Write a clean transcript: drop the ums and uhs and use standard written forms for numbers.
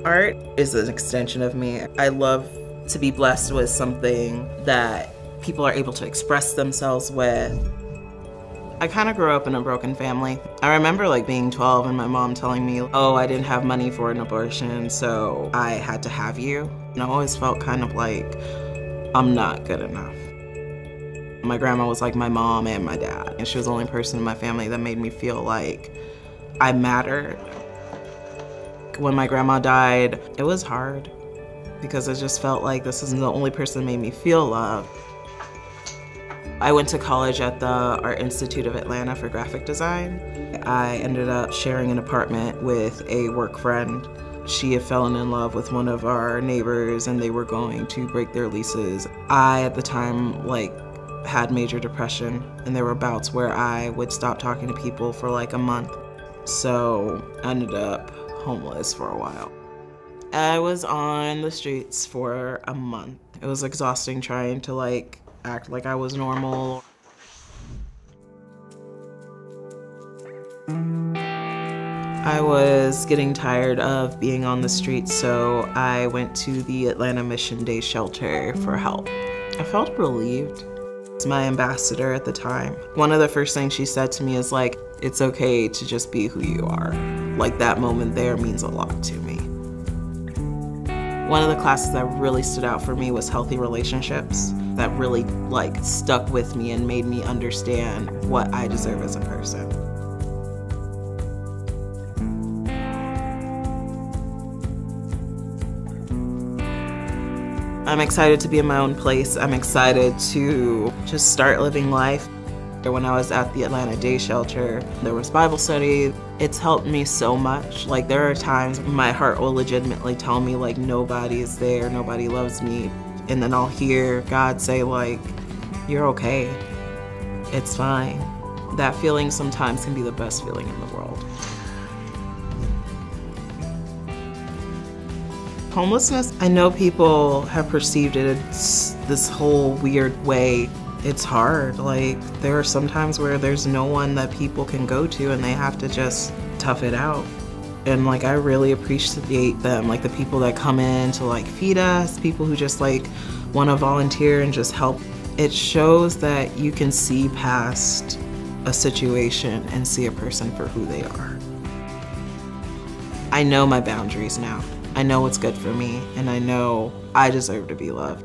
Art is an extension of me. I love to be blessed with something that people are able to express themselves with. I kind of grew up in a broken family. I remember being 12 and my mom telling me, oh, I didn't have money for an abortion, so I had to have you. And I always felt kind of like I'm not good enough. My grandma was like my mom and my dad, and she was the only person in my family that made me feel like I mattered. When my grandma died, it was hard because I just felt like this isn't the only person that made me feel loved. I went to college at the Art Institute of Atlanta for graphic design. I ended up sharing an apartment with a work friend. She had fallen in love with one of our neighbors and they were going to break their leases. I, at the time, had major depression, and there were bouts where I would stop talking to people for a month. So I ended up homeless for a while. I was on the streets for a month. It was exhausting trying to act like I was normal. I was getting tired of being on the streets, so I went to the Atlanta Mission Day shelter for help. I felt relieved. My ambassador at the time, one of the first things she said to me is it's okay to just be who you are. That moment there means a lot to me. One of the classes that really stood out for me was healthy relationships. That really stuck with me and made me understand what I deserve as a person. I'm excited to be in my own place. I'm excited to just start living life. When I was at the Atlanta Day Shelter, there was Bible study. It's helped me so much. There are times my heart will legitimately tell me nobody is there, nobody loves me. And then I'll hear God say you're okay, it's fine. That feeling sometimes can be the best feeling in the world. Homelessness, I know people have perceived it as this whole weird way. It's hard. There are some times where there's no one that people can go to and they have to just tough it out. And I really appreciate them, the people that come in to feed us, people who just want to volunteer and just help. It shows that you can see past a situation and see a person for who they are. I know my boundaries now. I know what's good for me, and I know I deserve to be loved.